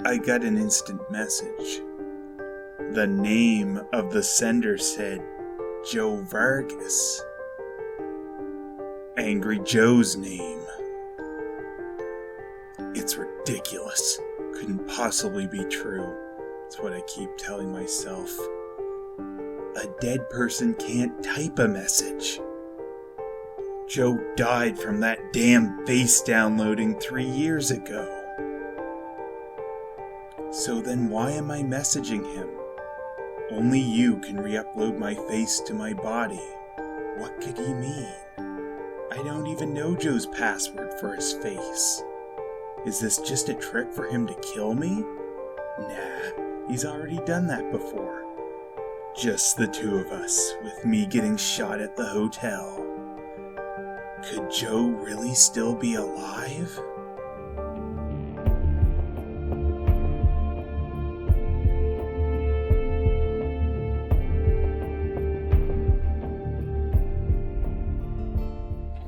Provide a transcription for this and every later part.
I got an instant message. The name of the sender said Joe Vargas. Angry Joe's name. It's ridiculous. Couldn't possibly be true. That's what I keep telling myself. A dead person can't type a message. Joe died from that damn face downloading 3 years ago. So then why am I messaging him? Only you can re-upload my face to my body. What could he mean? I don't even know Joe's password for his face. Is this just a trick for him to kill me? Nah, he's already done that before. Just the two of us, with me getting shot at the hotel. Could Joe really still be alive?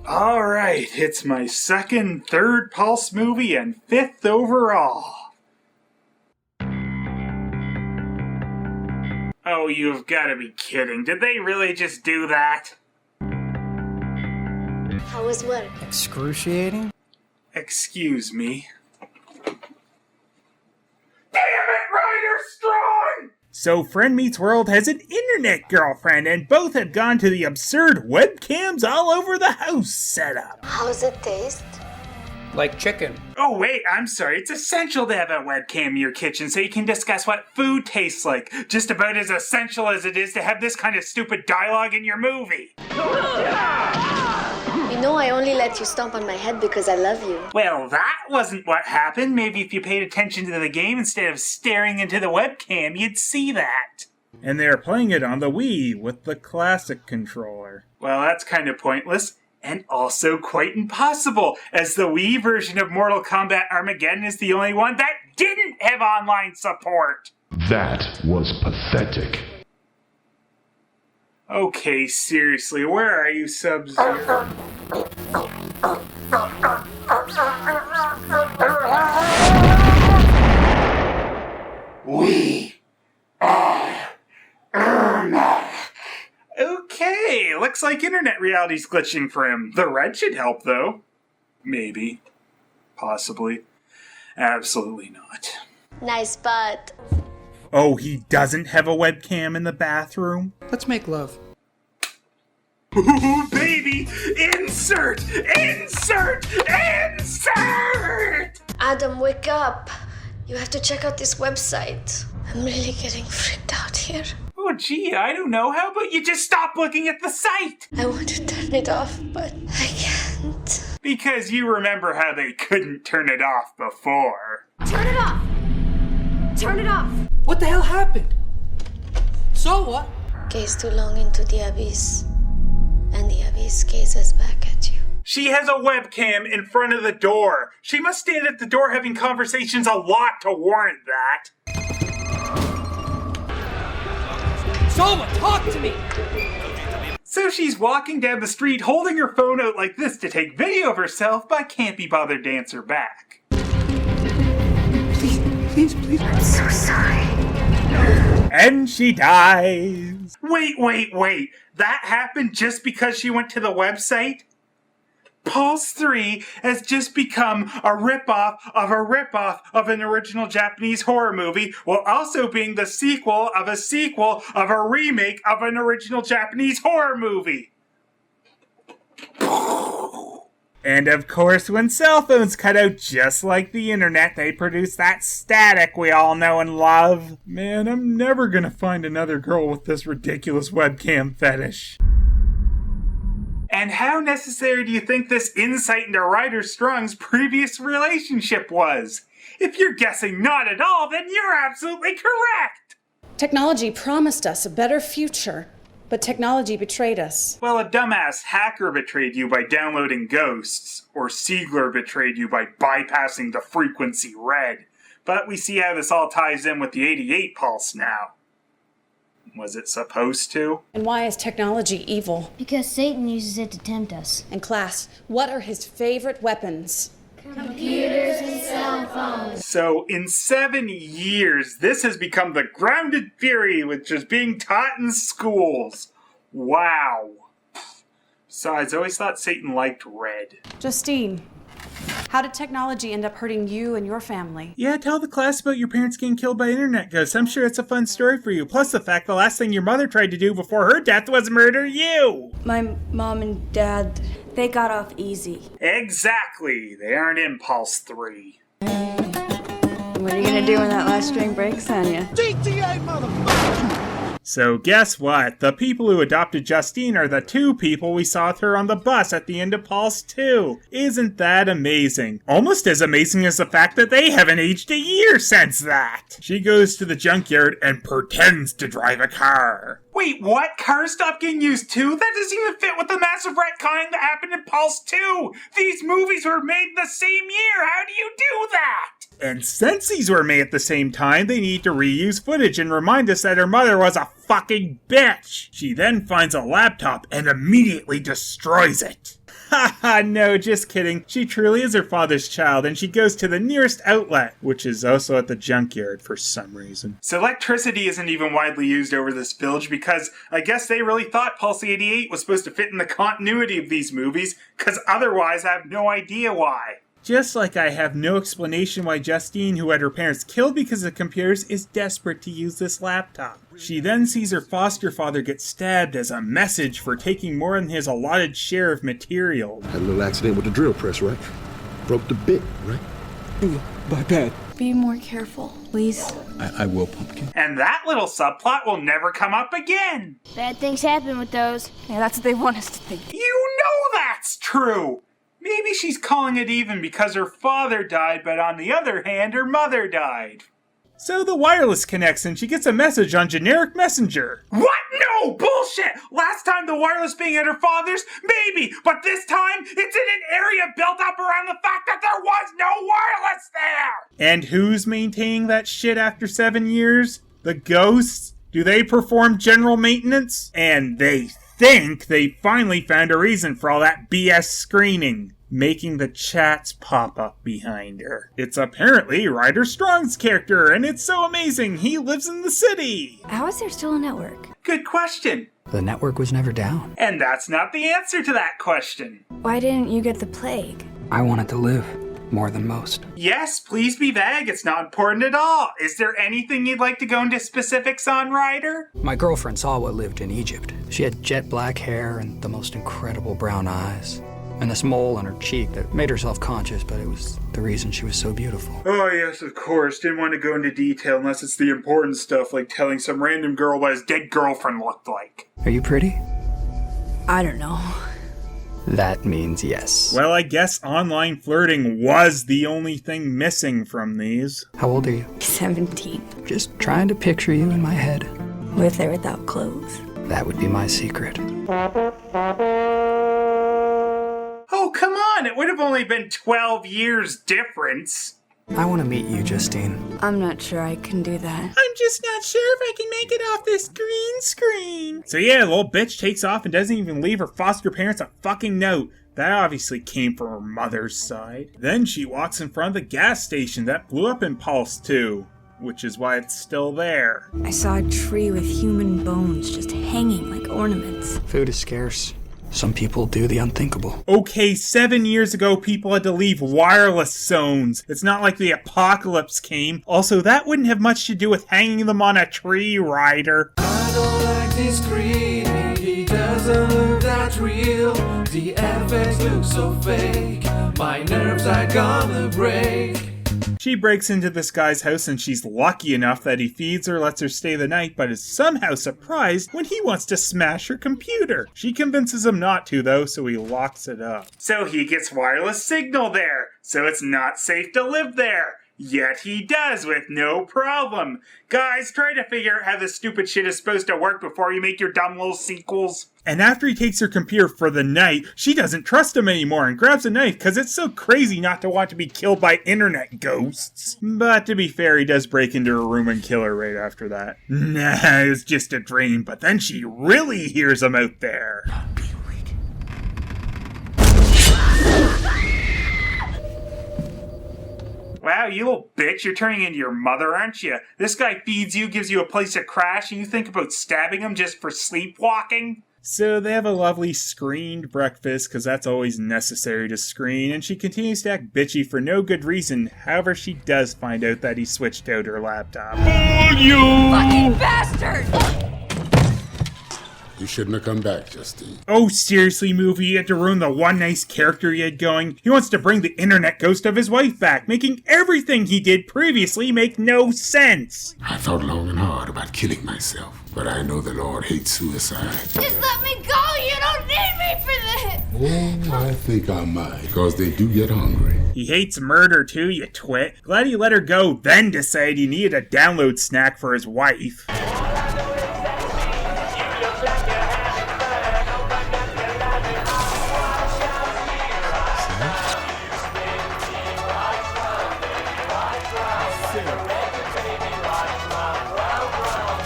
Alright, it's my second, third Pulse movie, and fifth overall. Oh, you've got to be kidding. Did they really just do that? How was work? Excruciating? Excuse me. Damn it, Ryder Strong! So Friend Meets World has an internet girlfriend, and both have gone to the absurd webcams all over the house setup. How's it taste? Like chicken. Oh wait, I'm sorry. It's essential to have a webcam in your kitchen so you can discuss what food tastes like. Just about as essential as it is to have this kind of stupid dialogue in your movie. You know I only let you stomp on my head because I love you. Well, that wasn't what happened. Maybe if you paid attention to the game instead of staring into the webcam, you'd see that. And they're playing it on the Wii with the classic controller. Well, that's kind of pointless. And also quite impossible, as the Wii version of Mortal Kombat Armageddon is the only one that didn't have online support. That was pathetic. Okay, seriously, where are you, Sub-Zero? We are Irma. Okay, looks like internet reality's glitching for him. The red should help, though. Maybe. Possibly. Absolutely not. Nice butt. Oh, he doesn't have a webcam in the bathroom? Let's make love. Ooh, baby! Insert! Insert! Insert! Adam, wake up. You have to check out this website. I'm really getting freaked out here. Oh, gee, I don't know. How about you just stop looking at the site? I want to turn it off, but I can't. Because you remember how they couldn't turn it off before. Turn it off! Turn it off! What the hell happened? So what? Gaze too long into the abyss, and the abyss gazes back at you. She has a webcam in front of the door. She must stand at the door having conversations a lot to warrant that. Soma, talk to me! So she's walking down the street holding her phone out like this to take video of herself, but can't be bothered to answer back. Please. I'm so sorry. And she dies. Wait. That happened just because she went to the website? Pulse 3 has just become a ripoff of an original Japanese horror movie, while also being the sequel of a remake of an original Japanese horror movie. And of course, when cell phones cut out just like the internet, they produce that static we all know and love. Man, I'm never gonna find another girl with this ridiculous webcam fetish. And how necessary do you think this insight into Ryder Strong's previous relationship was? If you're guessing not at all, then you're absolutely correct! Technology promised us a better future, but technology betrayed us. Well, a dumbass hacker betrayed you by downloading ghosts, or Siegler betrayed you by bypassing the frequency red. But we see how this all ties in with the 88 pulse now. Was it supposed to? And why is technology evil? Because Satan uses it to tempt us. And class, what are his favorite weapons? Computers and cell phones. So, in 7 years, this has become the grounded theory which is being taught in schools. Wow. Besides, I always thought Satan liked red. Justine, how did technology end up hurting you and your family? Yeah, tell the class about your parents getting killed by internet ghosts. I'm sure it's a fun story for you. Plus the fact the last thing your mother tried to do before her death was murder you. My mom and dad, they got off easy. Exactly. They aren't Impulse 3. What are you gonna do when that last string breaks on you? So guess what? The people who adopted Justine are the 2 people we saw with her on the bus at the end of Pulse 2. Isn't that amazing? Almost as amazing as the fact that they haven't aged a year since that. She goes to the junkyard and pretends to drive a car. Wait, what? Cars stopped getting used too? That doesn't even fit with the massive retconning that happened in Pulse 2! These movies were made the same year! How do you do that? And since these were made at the same time, they need to reuse footage and remind us that her mother was a fucking bitch! She then finds a laptop and immediately destroys it. Haha, no, just kidding. She truly is her father's child, and she goes to the nearest outlet, which is also at the junkyard for some reason. So electricity isn't even widely used over this village because I guess they really thought Pulse 88 was supposed to fit in the continuity of these movies, because otherwise I have no idea why. Just like I have no explanation why Justine, who had her parents killed because of computers, is desperate to use this laptop. She then sees her foster father get stabbed as a message for taking more than his allotted share of material. Had a little accident with the drill press, right? Broke the bit, right? My bad. Be more careful, please. I will, Pumpkin. And that little subplot will never come up again. Bad things happen with those. Yeah, that's what they want us to think. You know that's true! Maybe she's calling it even because her father died, but on the other hand, her mother died. So the wireless connects and she gets a message on generic messenger. What? No! Bullshit! Last time the wireless being at her father's? Maybe! But this time, it's in an area built up around the fact that there was no wireless there! And who's maintaining that shit after 7 years? The ghosts? Do they perform general maintenance? And they think they finally found a reason for all that BS screening, making the chats pop up behind her. It's apparently Ryder Strong's character, and it's so amazing, he lives in the city! How is there still a network? Good question. The network was never down. And that's not the answer to that question. Why didn't you get the plague? I wanted to live more than most. Yes, please be vague, it's not important at all. Is there anything you'd like to go into specifics on, Ryder? My girlfriend Salwa lived in Egypt. She had jet black hair and the most incredible brown eyes. And this mole on her cheek that made her self-conscious, but it was the reason she was so beautiful. Oh yes, of course. Didn't want to go into detail unless it's the important stuff, like telling some random girl what his dead girlfriend looked like. Are you pretty? I don't know. That means yes. Well, I guess online flirting was the only thing missing from these. How old are you? 17. Just trying to picture you in my head. With or without clothes. That would be my secret. Oh, come on! It would have only been 12 years difference. I want to meet you, Justine. I'm not sure I can do that. I'm just not sure if I can make it off this green screen. So yeah, the little bitch takes off and doesn't even leave her foster parents a fucking note. That obviously came from her mother's side. Then she walks in front of the gas station that blew up in Pulse 2, which is why it's still there. I saw a tree with human bones just hanging like ornaments. Food is scarce. Some people do the unthinkable. Okay, 7 years ago, people had to leave wireless zones. It's not like the apocalypse came. Also, that wouldn't have much to do with hanging them on a tree, Ryder. I don't like this screen, he doesn't look that real. The effects look so fake, my nerves are gonna break. She breaks into this guy's house and she's lucky enough that he feeds her, lets her stay the night, but is somehow surprised when he wants to smash her computer. She convinces him not to though, so he locks it up. So he gets wireless signal there, so it's not safe to live there. Yet he does with no problem. Guys, try to figure out how this stupid shit is supposed to work before you make your dumb little sequels. And after he takes her computer for the night, she doesn't trust him anymore and grabs a knife because it's so crazy not to want to be killed by internet ghosts. But to be fair, he does break into her room and kill her right after that. Nah, it was just a dream, but then she really hears him out there. wow, you little bitch, you're turning into your mother, aren't you? This guy feeds you, gives you a place to crash, and you think about stabbing him just for sleepwalking? So they have a lovely screened breakfast, because that's always necessary to screen, and she continues to act bitchy for no good reason. However, she does find out that he switched out her laptop. Oh, you fucking bastard! You shouldn't have come back, Justine. Oh, seriously, movie, you had to ruin the one nice character he had going? He wants to bring the internet ghost of his wife back, making everything he did previously make no sense. I thought long and hard about killing myself, but I know the Lord hates suicide. Just let me go! You don't need me for this! Oh, I think I might, because they do get hungry. He hates murder too, you twit. Glad he let her go, then decided he needed a download snack for his wife.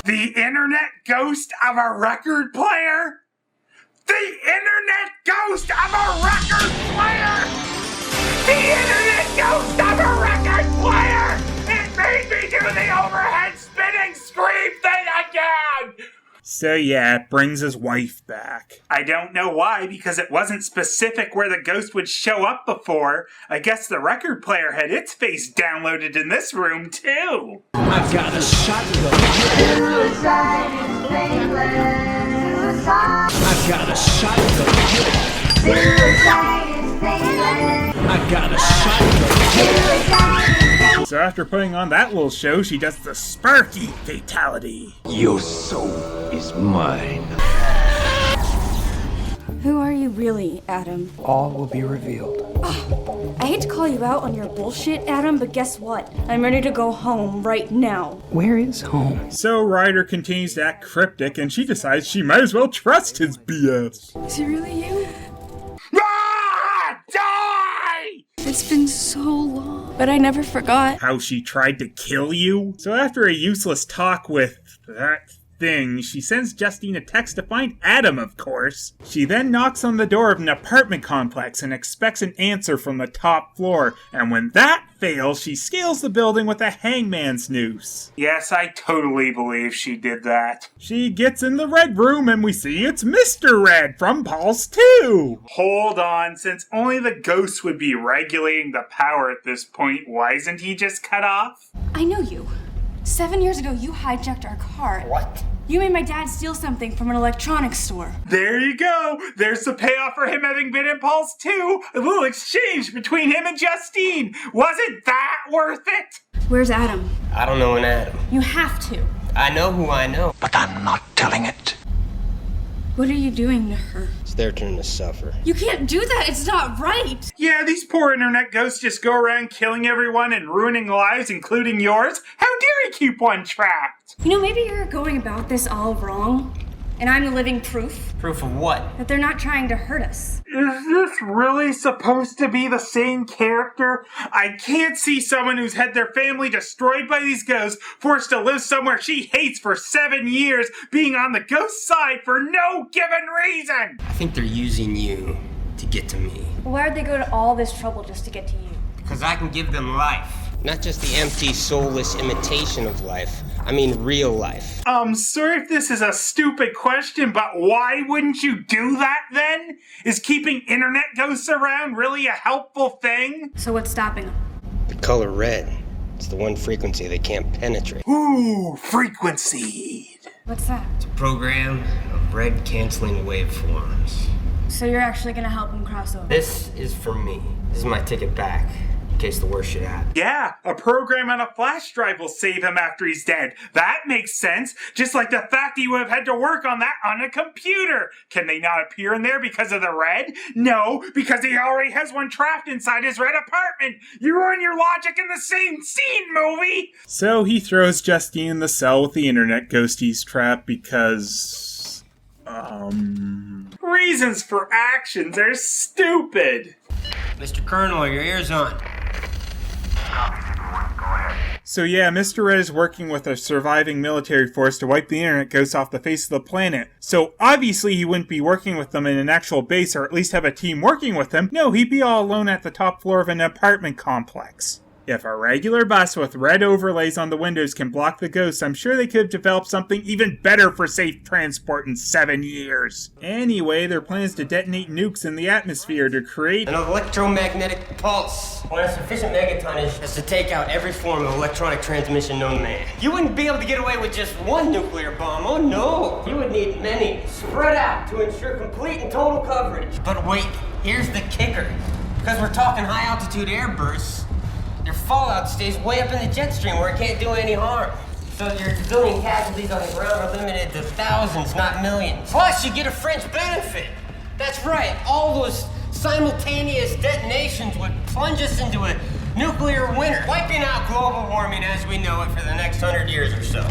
The internet ghost of a record player? The internet ghost of a record player! The internet ghost of a record player! It made me do the overhead spinning scream thing again! So yeah, it brings his wife back. I don't know why, because it wasn't specific where the ghost would show up before. I guess the record player had its face downloaded in this room too. I've got a shotgun. I've got a shotgun. I've got a shotgun. So after putting on that little show, she does the Sparky fatality. Your soul is mine. Who are you really, Adam? All will be revealed. I hate to call you out on your bullshit, Adam, but guess what? I'm ready to go home right now. Where is home? So Ryder continues to act cryptic, and she decides she might as well trust his BS. Is it really you? Ah! Die! It's been so long, but I never forgot. How she tried to kill you? So after a useless talk with that thing, she sends Justine a text to find Adam, of course. She then knocks on the door of an apartment complex and expects an answer from the top floor, and when that fails, she scales the building with a hangman's noose. Yes, I totally believe she did that. She gets in the red room and we see it's Mr. Red from Pulse 2! Hold on, since only the ghost would be regulating the power at this point, why isn't he just cut off? I know you. 7 years ago, you hijacked our car. What? You made my dad steal something from an electronics store. There you go! There's the payoff for him having been in Pulse 2! A little exchange between him and Justine! Wasn't that worth it? Where's Adam? I don't know an Adam. You have to. I know who I know. But I'm not telling it. What are you doing to her? It's their turn to suffer. You can't do that! It's not right! Yeah, these poor internet ghosts just go around killing everyone and ruining lives, including yours. How dare you keep one trapped? You know, maybe you're going about this all wrong, and I'm the living proof. Proof of what? That they're not trying to hurt us. Is this really supposed to be the same character? I can't see someone who's had their family destroyed by these ghosts, forced to live somewhere she hates for 7 years, being on the ghost side for no given reason! I think they're using you to get to me. Why'd they go to all this trouble just to get to you? Because I can give them life. Not just the empty, soulless imitation of life. I mean real life. Sorry if this is a stupid question, but why wouldn't you do that then? Is keeping internet ghosts around really a helpful thing? So what's stopping them? The color red. It's the one frequency they can't penetrate. Ooh, frequency. What's that? It's a program of red canceling waveforms. So you're actually gonna help them cross over? This is for me. This is my ticket back. In case the worst should happen. Yeah, a program on a flash drive will save him after he's dead. That makes sense. Just like the fact he would have had to work on that on a computer. Can they not appear in there because of the red? No, because he already has one trapped inside his red apartment. You ruin your logic in the same scene, movie! So he throws Justine in the cell with the internet ghost he's trapped because... reasons for actions are stupid. Mr. Colonel, are your ears on? So yeah, Mr. Red is working with a surviving military force to wipe the internet ghosts off the face of the planet. So obviously he wouldn't be working with them in an actual base or at least have a team working with him. No, he'd be all alone at the top floor of an apartment complex. If a regular bus with red overlays on the windows can block the ghosts, I'm sure they could have developed something even better for safe transport in 7 years. Anyway, their plans to detonate nukes in the atmosphere to create an electromagnetic pulse when a sufficient megatonnage is to take out every form of electronic transmission known to man. You wouldn't be able to get away with just one nuclear bomb, oh no! You would need many, spread out to ensure complete and total coverage. But wait, here's the kicker. Because we're talking high altitude air bursts, your fallout stays way up in the jet stream where it can't do any harm. So your civilian casualties on the ground are limited to thousands, not millions. Plus, you get a fringe benefit. That's right, all those simultaneous detonations would plunge us into a nuclear winter, wiping out global warming as we know it for the next 100 years or so.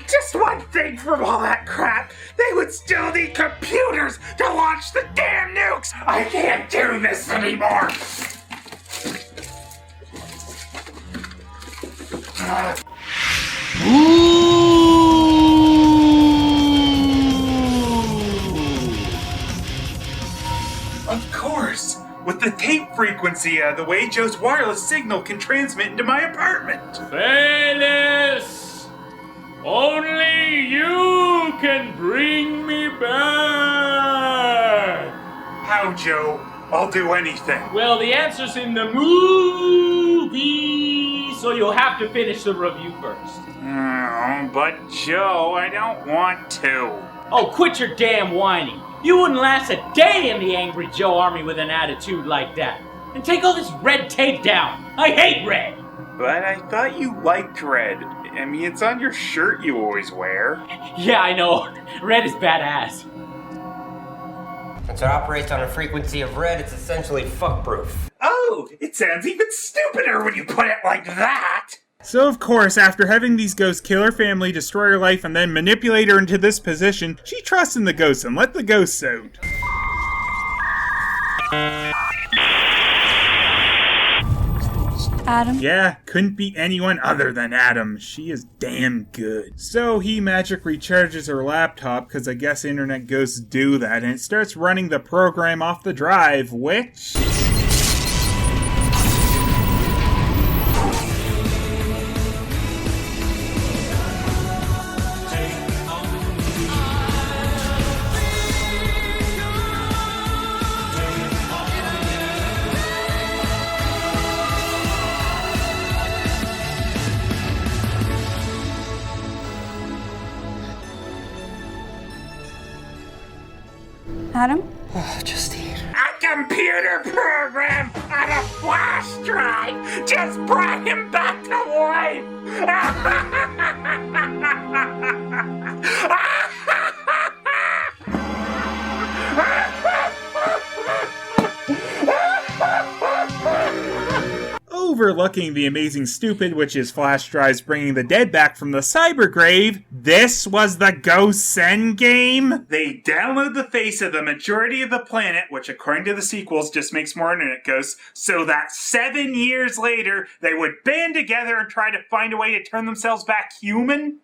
Just one thing from all that crap. They would still need computers to launch the damn nukes. I can't do this anymore. Of course. With the tape frequency, the way Joe's wireless signal can transmit into my apartment. Phelous! Only you can bring me back! How, Joe? I'll do anything. Well, the answer's in the movie, so you'll have to finish the review first. But Joe, I don't want to. Oh, quit your damn whining. You wouldn't last a day in the Angry Joe army with an attitude like that. And take all this red tape down. I hate red. But I thought you liked red. I mean, it's on your shirt you always wear. Yeah, I know. Red is badass. Since it operates on a frequency of red, it's essentially fuck-proof. Oh, it sounds even stupider when you put it like that! So, of course, after having these ghosts kill her family, destroy her life, and then manipulate her into this position, she trusts in the ghosts and let the ghosts out. Adam? Yeah, couldn't be anyone other than Adam. She is damn good. So he magic recharges her laptop, because I guess internet ghosts do that, and it starts running the program off the drive, which... Adam? Oh, Justine. A computer program on a flash drive just brought him back to life! Overlooking the amazing stupid, which is flash drives bringing the dead back from the cyber grave, this was the Ghosts Endgame? They download the face of the majority of the planet, which according to the sequels just makes more internet ghosts, so that 7 years later, they would band together and try to find a way to turn themselves back human?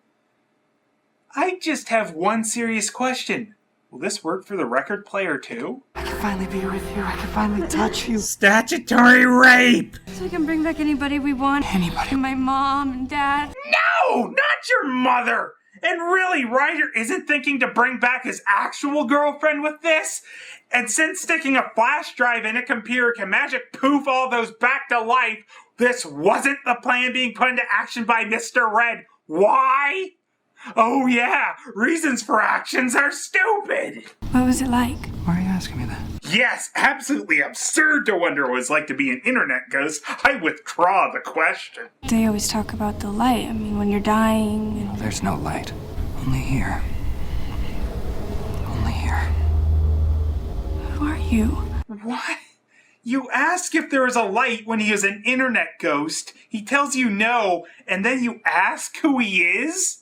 I just have one serious question. Will this work for the record player too? I can finally be with you. I can finally touch you. Statutory rape! So we can bring back anybody we want. Anybody. My mom and dad. No! Not your mother! And really, Ryder isn't thinking to bring back his actual girlfriend with this? And since sticking a flash drive in a computer can magic poof all those back to life, this wasn't the plan being put into action by Mr. Red. Why? Oh yeah, reasons for actions are stupid! What was it like? Why are you asking me that? Yes, absolutely absurd to wonder what it's like to be an internet ghost. I withdraw the question. They always talk about the light. I mean, when you're dying. And... There's no light. Only here. Only here. Who are you? What? You ask if there is a light when he is an internet ghost. He tells you no, and then you ask who he is?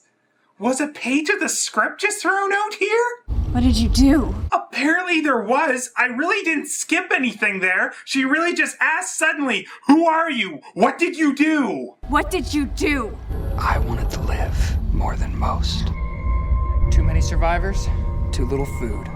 Was a page of the script just thrown out here? What did you do? Apparently there was. I really didn't skip anything there. She really just asked suddenly, who are you? What did you do? What did you do? I wanted to live more than most. Too many survivors, too little food.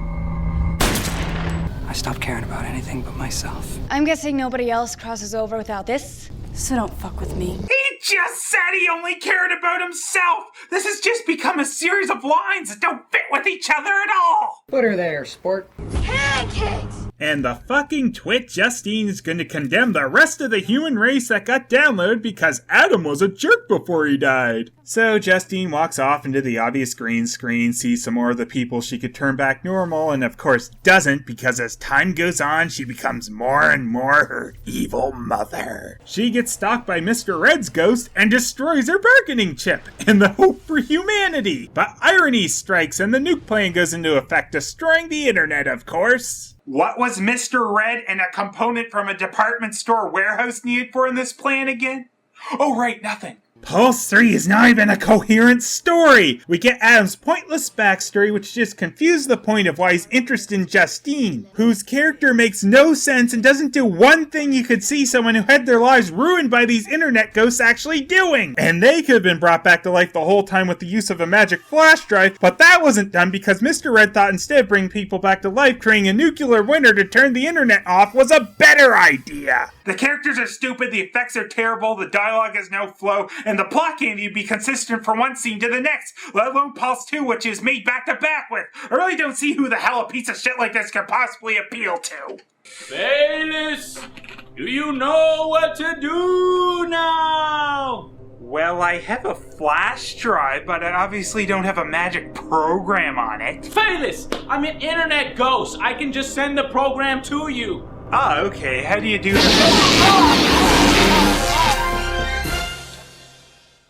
I stopped caring about anything but myself. I'm guessing nobody else crosses over without this, so don't fuck with me. He just said he only cared about himself! This has just become a series of lines that don't fit with each other at all! Put her there, sport. Pancakes! And the fucking twit Justine is going to condemn the rest of the human race that got downloaded because Adam was a jerk before he died. So Justine walks off into the obvious green screen, sees some more of the people she could turn back normal, and of course doesn't, because as time goes on, she becomes more and more her evil mother. She gets stalked by Mr. Red's ghost and destroys her bargaining chip in the hope for humanity. But irony strikes and the nuke plan goes into effect, destroying the internet, of course. What was Mr. Red and a component from a department store warehouse needed for in this plan again? Oh right, nothing. Pulse 3 is not even a coherent story! We get Adam's pointless backstory, which just confused the point of why he's interested in Justine, whose character makes no sense and doesn't do one thing you could see someone who had their lives ruined by these internet ghosts actually doing! And they could have been brought back to life the whole time with the use of a magic flash drive, but that wasn't done because Mr. Red thought instead of bringing people back to life, creating a nuclear winter to turn the internet off was a better idea! The characters are stupid, the effects are terrible, the dialogue has no flow, and the plot can't even be consistent from one scene to the next, let alone Pulse 2, which is made back to back with. I really don't see who the hell a piece of shit like this could possibly appeal to. Phelous, do you know what to do now? Well, I have a flash drive, but I obviously don't have a magic program on it. Phelous, I'm an internet ghost. I can just send the program to you. Ah, okay. How do you do that?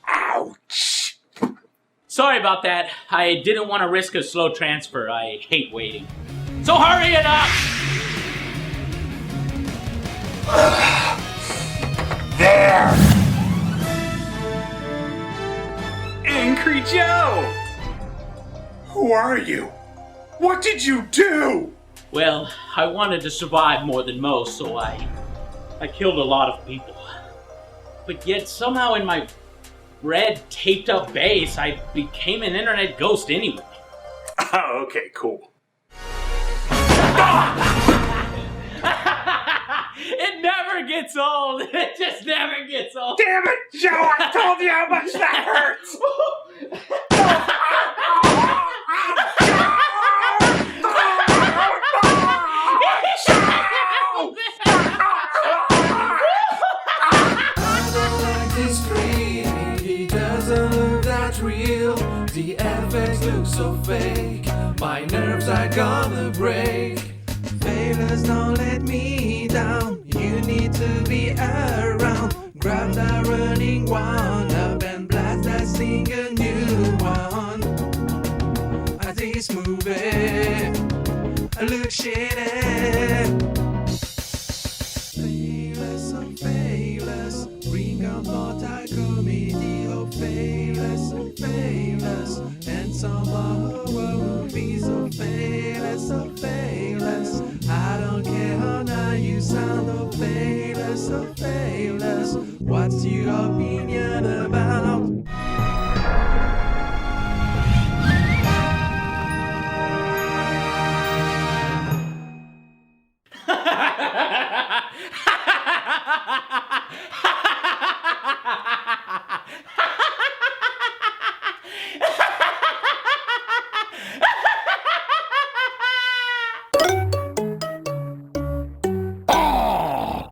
Ouch! Sorry about that. I didn't want to risk a slow transfer. I hate waiting. So hurry it up! There! Angry Joe! Who are you? What did you do? Well, I wanted to survive more than most, so I killed a lot of people. But yet somehow in my red taped up base, I became an internet ghost anyway. Oh, okay, cool. It never gets old. It just never gets old. Damn it, Joe! I told you how much that hurts! The effects look so fake. My nerves are gonna break. Phelous, don't let me down. You need to be around. Grab that running one up and blast that single new one. This movie looks shitty.